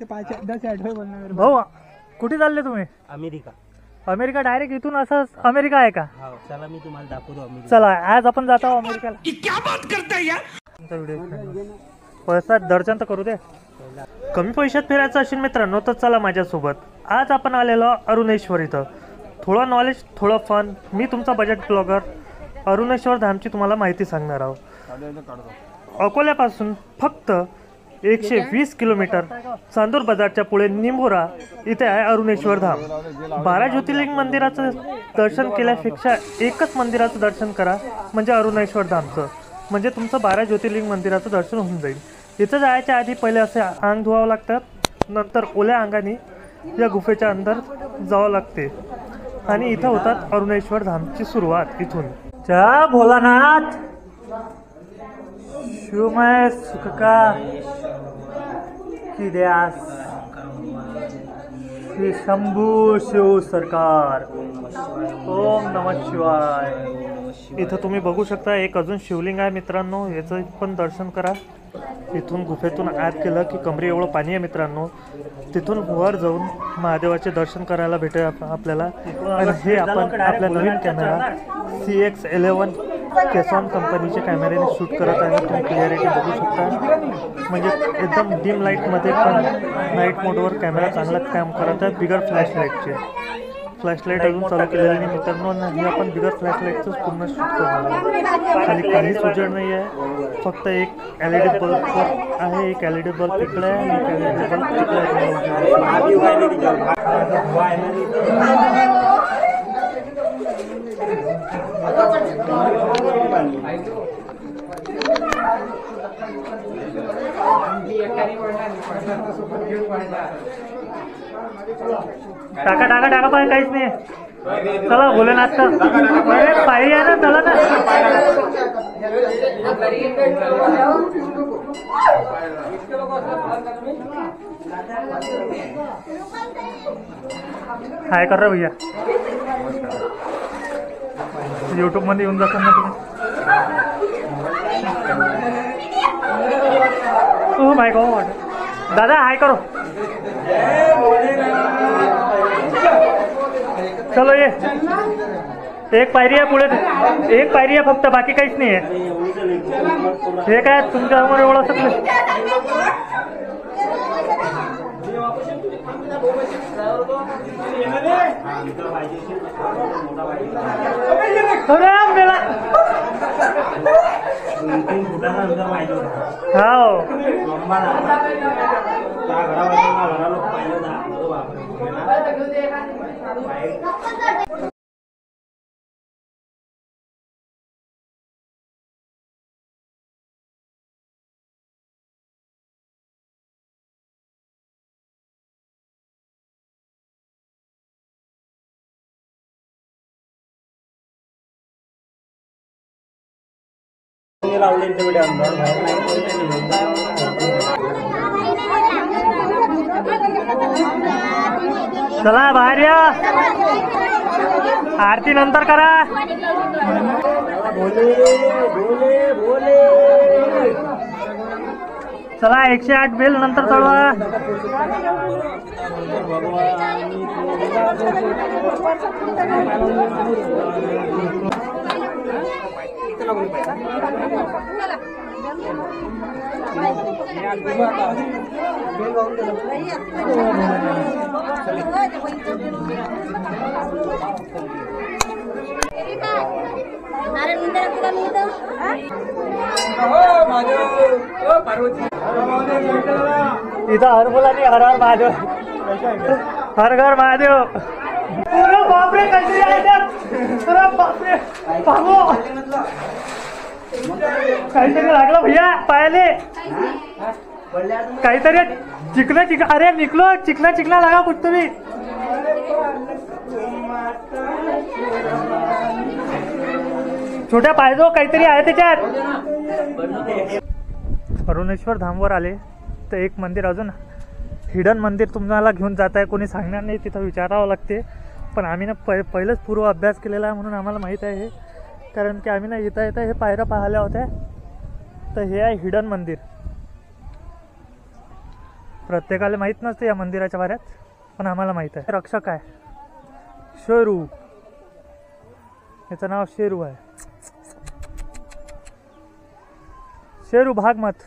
भाऊ कुठे चालले तुम्ही? अमेरिका. अमेरिका डायरेक्ट इथून असं अमेरिका आहे का? चला मी तुम्हाला दाखवतो अमेरिका. चला आज आपण जातो अमेरिकाला. क्या बात करताय यार. तुमचा व्हिडिओ पैसा दर्शन तर करू दे. कमी पैशात फिरायचं असेल मित्रांनो तर चला माझ्यासोबत. आज आपण आलेलो अरुणेश्वर इथं. थोडं नॉलेज थोडं फन. मी तुमचा बजेट ब्लॉगर अरुणेश्वर धामची तुम्हाला माहिती सांगणार आहोत. अकोल्यापासून फक्त 120 किलोमीटर चांदूर बाजारच्या पुढे निंभोरा इथे आहे अरुणेश्वर धाम. 12 ज्योतिर्लिंग मंदिराचं दर्शन केल्यापेक्षा एकच मंदिराचं दर्शन करा म्हणजे अरुणेश्वर धामचं, म्हणजे तुमचं 12 ज्योतिर्लिंग मंदिराचं दर्शन होऊन जाईल. इथं जायच्या आधी पहिले असे अंग धुवावं लागतात, नंतर ओल्या अंगाने या गुफेच्या अंदर जावं लागते आणि इथं होतात अरुणेश्वर धामची सुरुवात. इथून जय भोलानाथ शिवमय सुखका की द्यास श्री शंभू शिव सरकार. ओम नमः शिवाय. इथं तुम्ही बघू शकता एक अजून शिवलिंग आहे मित्रांनो, याचं पण दर्शन करा. इथून गुफेतून आत केलं की कमरे एवढं पाणी आहे मित्रांनो. तिथून वर जाऊन महादेवाचे दर्शन करायला भेटेल आपल्याला. आणि हे आपण आपल्या नवीन कॅमेरा CX11 कॅसॉन कंपनीच्या कॅमेऱ्याने शूट करत आहे. तुम्ही क्लिअरिटी बघू शकता, म्हणजे एकदम डिम लाईटमध्ये पण नाईट मोडवर कॅमेरा चांगला काम करत आहे बिगर फ्लॅशलाईटचे. फ्लॅशलाईट अजून चालू केलेली नाही मित्रांनो, हे आपण बिगर फ्लॅशलाईटचंच पूर्ण शूट करणार आहोत. खाली काहीच उजेड नाही आहे, फक्त एक LED बल्ब आहे. एक LED बल्ब तिकडे आहे आणि एक LED बल्ब तिकडे टाका टाका टाका पाहिजे, काहीच नाही. चला भोलेनाथ पायरी आहे ना, चला ना. हाय कर रे भैया. यूट्यूब मध्ये येऊन जातात ना तुम्ही. Oh my God. दादा हाय करो. चलो ये एक पायरी आहे पुढे, एक पायरी आहे फक्त, बाकी काहीच नाही आहे. हे काय तुमच्यासमोर एवढं सगळं. चला बाहेर या, आरती नंतर करा. चला 108 बेल नंतर चढवा. इथं हर मुलांनी हर हर महादेव, हर घर महादेव. बापरे कशी बापरे पागो. काहीतरी लागलं भैया पायाले, काहीतरी चिकना चिकना. अरे निकलो चिकना चिकना लागा कुछ तुम्ही. छोट्या पायजो काहीतरी आहे त्याच्यात. अरुणेश्वर धामवर आले तर एक मंदिर अजून हिडन मंदिर तुम्हाला घेऊन जात आहे. कोणी सांगणार नाही, तिथं विचारावं लागते. पण आम्ही ना पहिलेच पूर्व अभ्यास केलेला आहे म्हणून आम्हाला माहीत आहे हे. कारण की आम्ही ना येता येता हे पायऱ्या पाहिल्या होत्या. तर हे आहे हिडन मंदिर. प्रत्येकाला माहीत नसते या मंदिराच्या बाऱ्यात, पण आम्हाला माहीत आहे. रक्षक आहे शेरू, याचं नाव शेरू आहे. शेरू भाग मत.